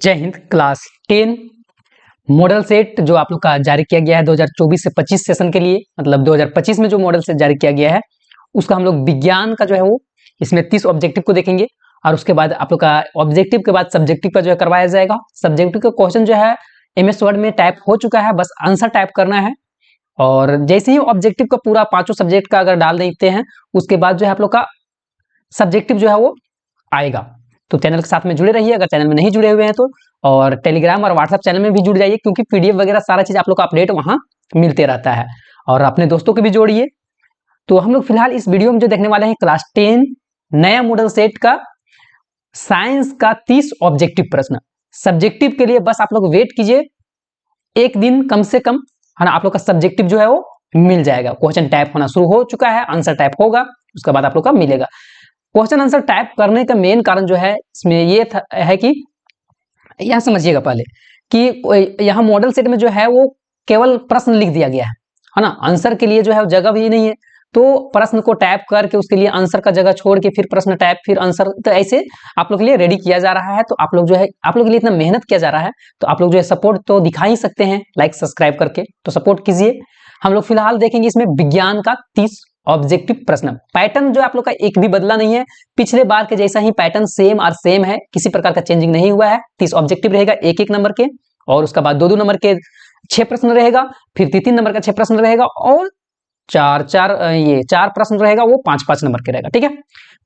जय Hind. Class 10 model set जो आप लोग का जारी किया गया है 2024 से 25 सेशन के लिए, मतलब 2025 में जो मॉडल सेट जारी किया गया है उसका हम लोग विज्ञान का जो है वो इसमें 30 ऑब्जेक्टिव को देखेंगे और उसके बाद आप लोग का ऑब्जेक्टिव के बाद सब्जेक्टिव का जो है करवाया जाएगा। सब्जेक्टिव का क्वेश्चन जो है MS वर्ड में टाइप हो चुका है, बस आंसर टाइप करना है। और जैसे ही ऑब्जेक्टिव का पूरा पांचों सब्जेक्ट का अगर डाल देते हैं उसके बाद जो है आप लोग का सब्जेक्टिव जो है वो आएगा। तो चैनल के साथ में जुड़े रहिए अगर चैनल में नहीं जुड़े हुए हैं तो, और टेलीग्राम और व्हाट्सएप चैनल में भी जुड़ जाइए क्योंकि PDF वगैरह सारा चीज आप लोग का अपडेट वहां मिलते रहता है। और अपने दोस्तों को भी जोड़िए। तो हम लोग फिलहाल इस वीडियो में जो देखने वाले हैं क्लास 10 नया मॉडल सेट का साइंस का 30 ऑब्जेक्टिव प्रश्न। सब्जेक्टिव के लिए बस आप लोग वेट कीजिए, एक दिन कम से कम है ना, आप लोग का सब्जेक्टिव जो है वो मिल जाएगा। क्वेश्चन टाइप होना शुरू हो चुका है, आंसर टाइप होगा, उसके बाद आप लोग का मिलेगा। क्वेश्चन आंसर टाइप करने का मेन कारण जो है इसमें ये है कि यहां समझिएगा पहले कि यहाँ मॉडल सेट में जो है वो केवल प्रश्न लिख दिया गया है ना, आंसर के लिए जो है जगह भी नहीं है। तो प्रश्न को टाइप करके उसके लिए आंसर का जगह छोड़ के फिर प्रश्न टाइप फिर आंसर, तो ऐसे आप लोग के लिए रेडी किया जा रहा है। तो आप लोग जो है आप लोग के लिए इतना मेहनत किया जा रहा है तो आप लोग जो है सपोर्ट तो दिखा ही सकते हैं लाइक सब्सक्राइब करके, तो सपोर्ट कीजिए। हम लोग फिलहाल देखेंगे इसमें विज्ञान का 30 ऑब्जेक्टिव प्रश्न। पैटर्न जो आप लोग का एक भी बदला नहीं है, पिछले बार के जैसा ही पैटर्न सेम और सेम है, किसी प्रकार का चेंजिंग नहीं हुआ है। 30 ऑब्जेक्टिव रहेगा एक एक नंबर के, और उसके बाद 2-2 नंबर के 6 प्रश्न रहेगा, फिर 3-3 नंबर का 6 प्रश्न रहेगा, और 4 प्रश्न रहेगा वो 5-5 नंबर के रहेगा। ठीक है,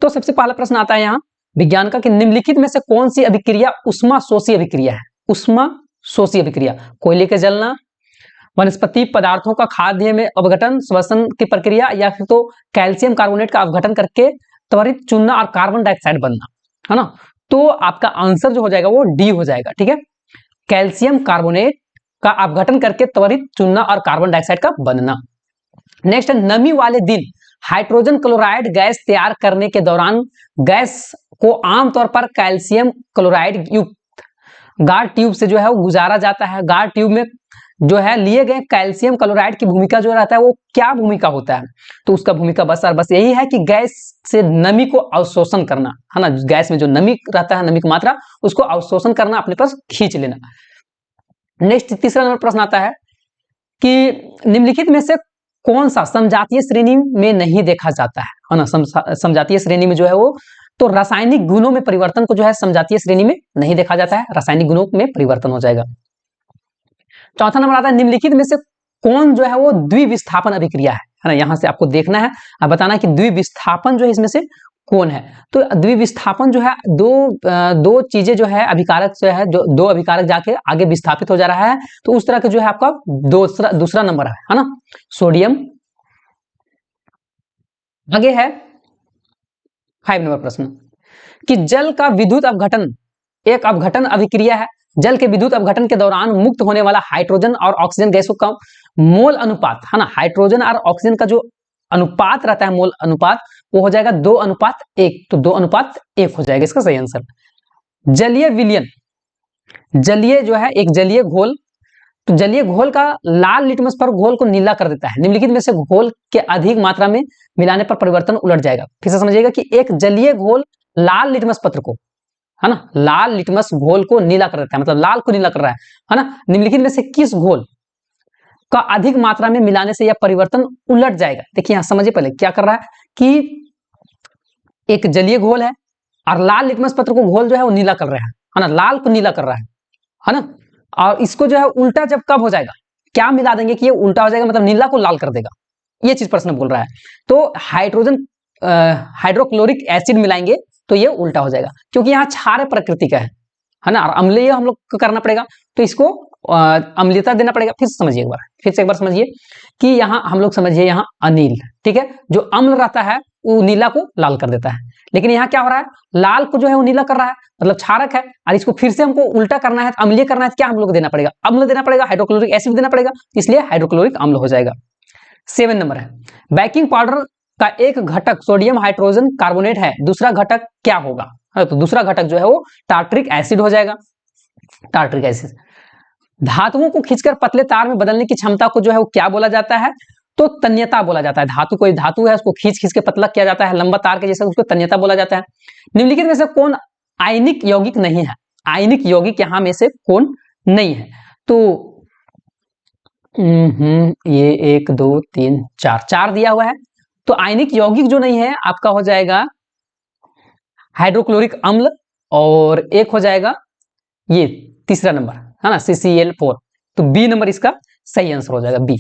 तो सबसे पहला प्रश्न आता है यहाँ विज्ञान का कि निम्नलिखित में से कौन सी अभिक्रिया उष्मा शोषी अभिक्रिया है। उष्मा शोषी अभिक्रिया, कोयले के जलना, वनस्पति पदार्थों का खाद्य में अपघटन श्वसन की प्रक्रिया, या फिर तो कैल्शियम कार्बोनेट का अपघटन करके त्वरित चूना और कार्बन डाइऑक्साइड बनना, है ना। तो आपका आंसर जो हो जाएगा वो डी हो जाएगा। ठीक है, कैल्शियम कार्बोनेट का अपघटन करके त्वरित चूना और कार्बन डाइऑक्साइड का बनना। नेक्स्ट, नमी वाले दिन हाइड्रोजन क्लोराइड गैस तैयार करने के दौरान गैस को आमतौर पर कैल्शियम क्लोराइड युक्त गार ट्यूब से जो है वो गुजारा जाता है। गार ट्यूब में जो है लिए गए कैल्शियम क्लोराइड की भूमिका जो रहता है वो क्या भूमिका होता है, तो उसका भूमिका बस यही है कि गैस से नमी को अवशोषण करना, है ना। गैस में जो नमी रहता है, नमी की मात्रा, उसको अवशोषण करना, अपने पास खींच लेना। नेक्स्ट तीसरा नंबर प्रश्न आता है कि निम्नलिखित में से कौन सा समजातीय श्रेणी में नहीं देखा जाता है ना। समजातीय श्रेणी में जो है वो तो रासायनिक गुणों में परिवर्तन को जो है समजातीय श्रेणी में नहीं देखा जाता है, रासायनिक गुणों में परिवर्तन हो जाएगा। चौथा नंबर आता है निम्नलिखित में से कौन जो है वो द्विविस्थापन अभिक्रिया है ना। यहां से आपको देखना है और बताना है कि द्विविस्थापन जो है इसमें से कौन है। तो द्विविस्थापन जो है दो चीजें जो है अभिकारक जो है, जो दो अभिकारक जाके आगे विस्थापित हो जा रहा है, तो उस तरह के जो है आपका दूसरा नंबर है ना, सोडियम। आगे है 5 नंबर प्रश्न कि जल का विद्युत अपघटन एक अपघटन अभिक्रिया है। जल के विद्युत अपघटन के दौरान मुक्त होने वाला हाइड्रोजन और ऑक्सीजन गैसों का मोल अनुपात, है ना, हाइड्रोजन और ऑक्सीजन का जो अनुपात रहता है, मोल अनुपात, वो हो जाएगा 2:1। तो 2:1 हो जाएगा इसका सही आंसर। जलीय विलयन, जलीय जो है एक जलीय घोल, तो जलीय घोल का लाल लिटमस पर घोल को नीला कर देता है। निम्नलिखित में से घोल के अधिक मात्रा में मिलाने पर परिवर्तन उलट जाएगा। फिर से समझिएगा कि एक जलीय घोल लाल लिटमस पत्र को, है ना, लाल लिटमस घोल को नीला कर देता है, मतलब लाल को नीला कर रहा है ना। निम्नलिखित में से किस घोल का अधिक मात्रा में मिलाने से यह परिवर्तन उलट जाएगा। देखिए यहां समझिए पहले क्या कर रहा है कि एक जलीय घोल है और लाल लिटमस पत्र को घोल जो है वो नीला कर रहा है ना, लाल को नीला कर रहा है ना। और इसको जो है उल्टा जब कब हो जाएगा, क्या मिला देंगे कि ये उल्टा हो जाएगा, मतलब नीला को लाल कर देगा, ये चीज प्रश्न बोल रहा है। तो हाइड्रोक्लोरिक एसिड मिलाएंगे तो ये उल्टा हो जाएगा, क्योंकि यहाँ क्षार प्रकृति का है ना, और अम्लीय हम लोग को करना पड़ेगा, तो इसको अम्लीयता देना पड़ेगा। फिर समझिए एक बार, फिर से एक बार समझिए कि यहाँ हम लोग समझिए यहाँ अनिल, ठीक है, जो अम्ल रहता है वो नीला को लाल कर देता है, लेकिन यहाँ क्या हो रहा है, लाल को जो है वो नीला कर रहा है, मतलब क्षारक है, और इसको फिर से हमको उल्टा करना है, अम्लीय करना है, क्या हम लोग को देना पड़ेगा, अम्ल देना पड़ेगा, हाइड्रोक्लोरिक एसिड देना पड़ेगा, इसलिए हाइड्रोक्लोरिक अम्ल हो जाएगा। 7 नंबर है बेकिंग पाउडर का एक घटक सोडियम हाइड्रोजन कार्बोनेट है, दूसरा घटक क्या होगा। तो दूसरा घटक जो है वो टार्ट्रिक एसिड हो जाएगा, टार्ट्रिक एसिड। धातुओं को खींचकर पतले तार में बदलने की क्षमता को जो है वो क्या बोला जाता है, तो तन्यता बोला जाता है। धातु कोई धातु है उसको खींच खींच के पतला किया जाता है, लंबा तार के जैसे, उसको तन्यता बोला जाता है। निम्नलिखित में से कौन आयनिक यौगिक नहीं है, आयनिक यौगिक यहाँ में से कौन नहीं है? तो ये 1 2 3 4 4 दिया हुआ है, तो आयनिक यौगिक जो नहीं है आपका हो जाएगा हाइड्रोक्लोरिक अम्ल, और एक हो जाएगा ये तीसरा नंबर है ना CCl4, तो बी नंबर इसका सही आंसर हो जाएगा, बी।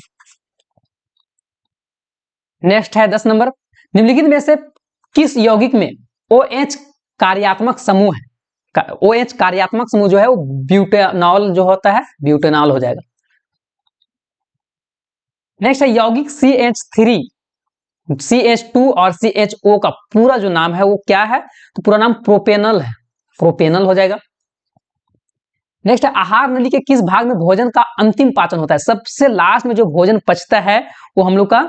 नेक्स्ट है 10 नंबर, निम्नलिखित में से किस यौगिक में OH कार्यात्मक समूह है? OH कार्यात्मक समूह जो है वो ब्यूटेनॉल जो होता है, ब्यूटेनॉल हो जाएगा। नेक्स्ट है यौगिक CH3, CH2 और CHO का पूरा जो नाम है वो क्या है? तो पूरा नाम प्रोपेनल है, प्रोपेनल हो जाएगा। नेक्स्ट है आहार नली के किस भाग में भोजन का अंतिम पाचन होता है? सबसे लास्ट में जो भोजन पचता है वो हम लोग का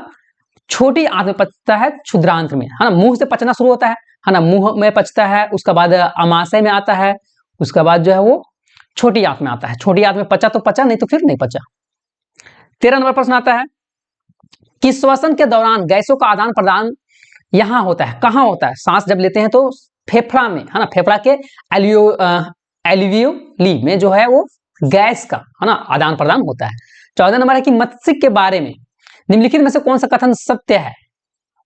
छोटी आंत में पचता है, क्षुद्रांत में, है ना। मुंह से पचना शुरू होता है ना, मुंह में पचता है, उसके बाद अमाशय में आता है, उसके बाद जो है वो छोटी आंत में आता है। छोटी आंत में पचा तो पचा, नहीं तो फिर नहीं पचा। 13 नंबर प्रश्न आता है कि श्वसन के दौरान गैसों का आदान प्रदान यहां होता है, कहां होता है? सांस जब लेते हैं तो फेफड़ा में, है ना, फेफड़ा के एल्वियोली में जो है वो गैस का, है ना, आदान प्रदान होता है। 14 नंबर है कि मस्तिष्क के बारे में निम्नलिखित में से कौन सा कथन सत्य है,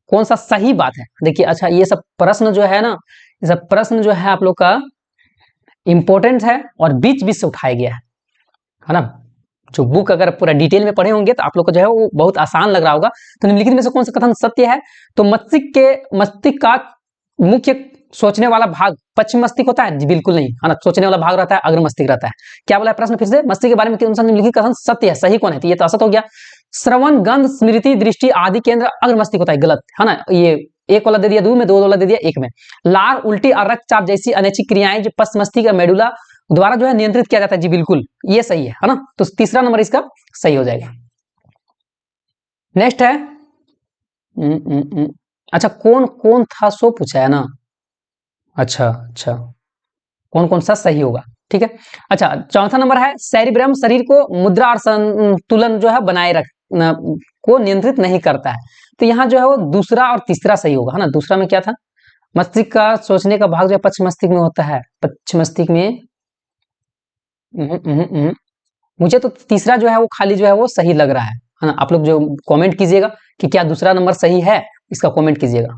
कौन सा सही बात है? देखिए, अच्छा, ये सब प्रश्न जो है ना, ये सब प्रश्न जो है आप लोग का इंपॉर्टेंट है और बीच बीच से उठाया गया है ना। जो बुक अगर पूरा डिटेल में पढ़े होंगे तो आप लोग को जो है वो बहुत आसान लग रहा होगा। तो निम्नलिखित में से कौन सा कथन सत्य है? तो मस्तिष्क का मुख्य सोचने वाला भाग पश्चिम मस्तिष्क होता है? जी बिल्कुल नहीं, है ना। सोचने वाला भाग रहता है अग्र मस्तिष्क रहता है। क्या बोला है प्रश्न फिर से? मस्तिष्क के बारे में कौन सा निम्नलिखित कथन सत्य है, सही कौन है? तो ये तो असत हो गया। श्रवण, गंध, स्मृति, दृष्टि आदि केंद्र अग्र मस्तिष्क होता है, गलत, है ना। ये एक वाला दे दिया 2 में, 2 वाला दे दिया 1 में। लार, उल्टी और रक्तचाप जैसी अनैच्छिक क्रियाएं जो पश्च मस्तिष्क मेडुला द्वारा जो है नियंत्रित किया जाता है, जी बिल्कुल ये सही है ना। तो तीसरा नंबर इसका सही हो जाएगा। नेक्स्ट है अच्छा, कौन कौन था सो पूछा है ना। अच्छा अच्छा, कौन कौन सा सही होगा, ठीक है। अच्छा, चौथा नंबर है सेरिब्रम शरीर को मुद्रा और संतुलन जो है बनाए रख को नियंत्रित नहीं करता है। तो यहाँ जो है वो दूसरा और तीसरा सही होगा, है ना। दूसरा में क्या था? मस्तिष्क का सोचने का भाग जो है पश्चिम मस्तिष्क में होता है, पश्चिम मस्तिष्क में। मुझे तो तीसरा जो है वो खाली जो है वो सही लग रहा है ना। आप लोग जो कमेंट कीजिएगा कि क्या दूसरा नंबर सही है, इसका कमेंट कीजिएगा।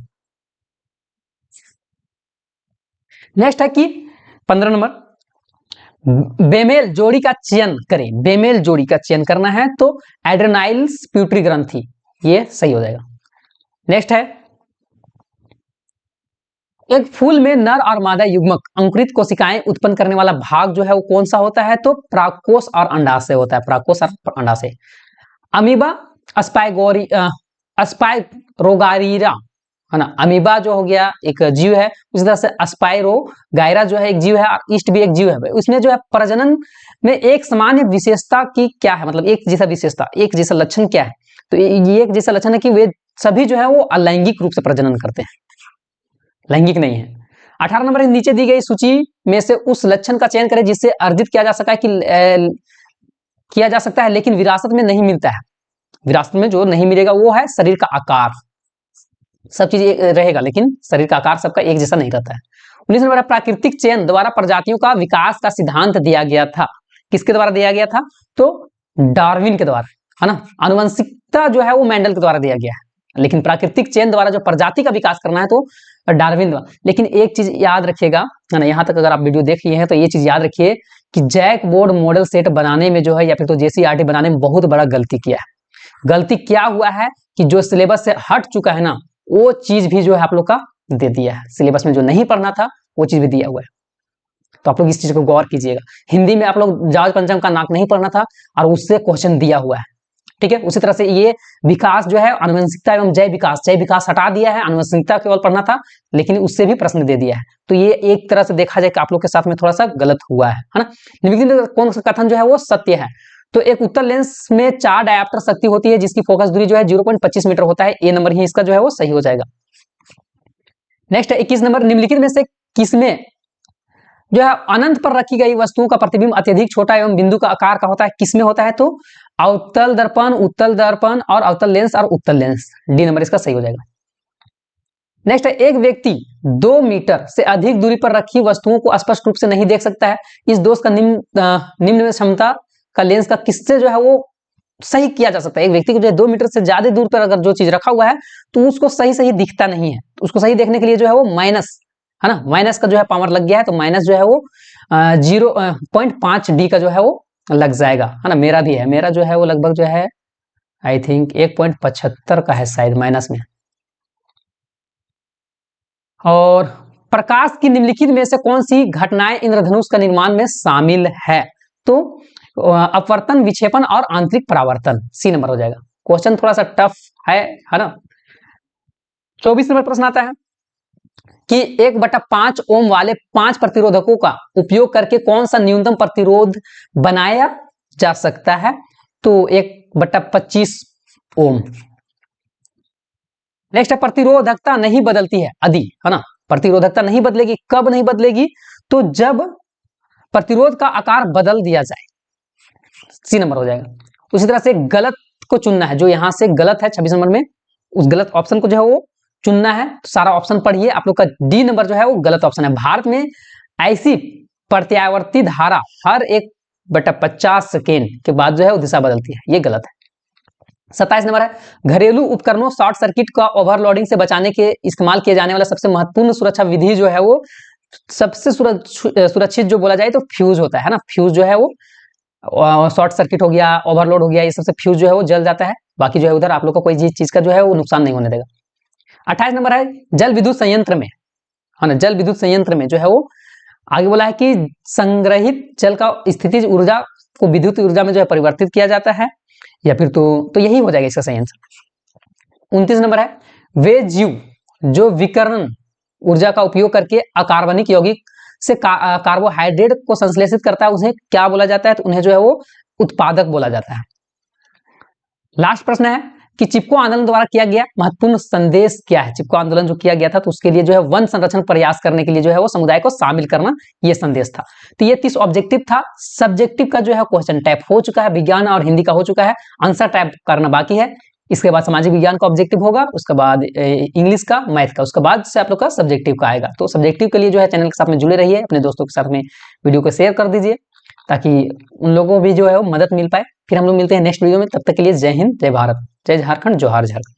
नेक्स्ट है कि 15 नंबर बेमेल जोड़ी का चयन करें। बेमेल जोड़ी का चयन करना है तो एड्रेनाइल्स प्यूटरी ग्रंथि, ये सही हो जाएगा। नेक्स्ट है एक फूल में नर और मादा युग्मक अंकुरित कोशिकाएं उत्पन्न करने वाला भाग जो है वो कौन सा होता है? तो प्राकोष और अंडाशय होता है, प्राकोष और अंडाशय। अमीबा, अस्पाइरोगाइरा, है ना। अमीबा जो हो गया एक जीव है, उसी तरह से अस्पाइरोगाइरा जो है एक जीव है, और ईस्ट भी एक जीव है। उसमें जो है प्रजनन में एक सामान्य विशेषता की क्या है, मतलब एक जैसा विशेषता, एक जैसा लक्षण क्या है? तो ये एक जैसा लक्षण है कि वे सभी जो है वो अलैंगिक रूप से प्रजनन करते हैं, लैंगिक नहीं है। 18 नंबर नीचे दी गई सूची में से उस लक्षण का चयन करें जिससे अर्जित किया जा सकता है लेकिन विरासत में नहीं मिलता है। विरासत में जो नहीं मिलेगा वो है शरीर का आकार। सब चीज रहेगा लेकिन शरीर का आकार सबका एक जैसा नहीं रहता है। 19 नंबर प्राकृतिक चयन द्वारा प्रजातियों का विकास का सिद्धांत दिया गया था, किसके द्वारा दिया गया था? तो डार्विन के द्वारा, है ना। आनुवंशिकता जो है वो मेंडल के द्वारा दिया गया है, लेकिन प्राकृतिक चयन द्वारा जो प्रजाति का विकास करना है तो डार्विन द्वारा। लेकिन एक चीज याद रखिएगा, है ना, यहाँ तक अगर आप वीडियो देख लिए हैं तो ये चीज याद रखिए कि जैक बोर्ड मॉडल सेट बनाने में जो है या फिर तो JCERT बनाने में बहुत बड़ा गलती किया है। गलती क्या हुआ है कि जो सिलेबस से हट चुका है ना, वो चीज भी जो है आप लोग का दे दिया है। सिलेबस में जो नहीं पढ़ना था वो चीज भी दिया हुआ है, तो आप लोग इस चीज को गौर कीजिएगा। हिंदी में आप लोग जाज पंचम का नाक नहीं पढ़ना था और उससे क्वेश्चन दिया हुआ है, ठीक है। उसी तरह से ये विकास जो है आनुवंशिकता एवं जय विकास हटा दिया है, आनुवंशिकता केवल पढ़ना था लेकिन उससे भी प्रश्न दे दिया है। तो ये एक तरह से देखा जाए कि आप लोग के साथ में थोड़ा सा गलत हुआ है ना। निम्नलिखित कौन सा कथन जो है वो सत्य है? तो एक उत्तर लेंस में 4 डायप्टर शक्ति होती है जिसकी फोकस दूरी जो है 0.25 मीटर होता है। ए नंबर ही इसका जो है वो सही हो जाएगा। नेक्स्ट है 21 नंबर निम्नलिखित में से किसमें जो है अनंत पर रखी गई वस्तुओं का प्रतिबिंब अत्यधिक छोटा एवं बिंदु का आकार का होता है? किसमें होता है? तो अवतल दर्पण, उत्तल दर्पण और अवतल लेंस और उत्तल लेंस। डी नंबर इसका सही हो जाएगा। नेक्स्ट है, एक व्यक्ति 2 मीटर से अधिक दूरी पर रखी वस्तुओं को स्पष्ट रूप से नहीं देख सकता है। इस दोष का निम्न क्षमता का लेंस का किससे जो है वो सही किया जा सकता है। एक व्यक्ति को जो है 2 मीटर से ज्यादा दूर पर अगर जो चीज रखा हुआ है तो उसको सही दिखता नहीं है, तो उसको सही देखने के लिए जो है वो माइनस, है ना, माइनस का जो है पावर लग गया है, तो माइनस जो है वो 0.5D का जो है वो लग जाएगा, है ना। मेरा भी है, मेरा जो है वो लगभग जो है आई थिंक 1.75 का है शायद माइनस में। और प्रकाश की निम्नलिखित में से कौन सी घटनाएं इंद्रधनुष का निर्माण में शामिल है? तो अपवर्तन, विक्षेपण और आंतरिक परावर्तन, सी नंबर हो जाएगा। क्वेश्चन थोड़ा सा टफ है ना। 24 नंबर प्रश्न आता है कि 1/5 ओम वाले 5 प्रतिरोधकों का उपयोग करके कौन सा न्यूनतम प्रतिरोध बनाया जा सकता है? तो 1/25 ओम। नेक्स्ट है, प्रतिरोधकता नहीं बदलती है यदि, है ना, प्रतिरोधकता नहीं बदलेगी, कब नहीं बदलेगी? तो जब प्रतिरोध का आकार बदल दिया जाए, सी नंबर हो जाएगा। उसी तरह से गलत को चुनना है, जो यहां से गलत है 26 नंबर में, उस गलत ऑप्शन को जो है वो चुनना है। तो सारा ऑप्शन पढ़िए, आप लोग का डी नंबर जो है वो गलत ऑप्शन है। भारत में ऐसी प्रत्यावर्ती धारा हर 1/50 सेकेंड के बाद जो है वो दिशा बदलती है, ये गलत है। 27 नंबर है, घरेलू उपकरणों शॉर्ट सर्किट का ओवरलोडिंग से बचाने के इस्तेमाल किए जाने वाला सबसे महत्वपूर्ण सुरक्षा विधि जो है वो, सबसे सुरक्षित जो बोला जाए तो फ्यूज होता है ना। फ्यूज जो है वो शॉर्ट सर्किट हो गया, ओवरलोड हो गया, ये सबसे फ्यूज जो है वो जल जाता है। बाकी जो है उधर आप लोग को कोई चीज का जो है वो नुकसान नहीं होने देगा। 28 नंबर है, जल विद्युत संयंत्र में, है ना, जल विद्युत संयंत्र में जो है वो आगे बोला है कि संग्रहित जल का स्थितिज ऊर्जा को विद्युत ऊर्जा में जो है परिवर्तित किया जाता है, या फिर तो यही हो जाएगा इसका सही आंसर। 29 नंबर है, वे जीव जो विकर्ण ऊर्जा का उपयोग करके अकार्बनिक यौगिक से कार्बोहाइड्रेट को संश्लेषित करता है, उन्हें क्या बोला जाता है? तो उन्हें जो है वो उत्पादक बोला जाता है। लास्ट प्रश्न है कि चिपको आंदोलन द्वारा किया गया महत्वपूर्ण संदेश क्या है? चिपको आंदोलन जो किया गया था तो उसके लिए जो है वन संरक्षण प्रयास करने के लिए जो है वो समुदाय को शामिल करना, ये संदेश था। तो ये 30 ऑब्जेक्टिव था। सब्जेक्टिव का जो है क्वेश्चन टाइप हो चुका है, विज्ञान और हिंदी का हो चुका है, आंसर टाइप करना बाकी है। इसके बाद सामाजिक विज्ञान का ऑब्जेक्टिव होगा, उसके बाद इंग्लिश का, मैथ का, उसके बाद से आप लोग का सब्जेक्टिव का आएगा। तो सब्जेक्टिव के लिए जो है चैनल के साथ में जुड़े रहिए, अपने दोस्तों के साथ में वीडियो को शेयर कर दीजिए ताकि उन लोगों को भी जो है वो मदद मिल पाए। फिर हम लोग मिलते हैं नेक्स्ट वीडियो में, तब तक के लिए जय हिंद, जय भारत, जय झारखंड, जोहार झारखंड।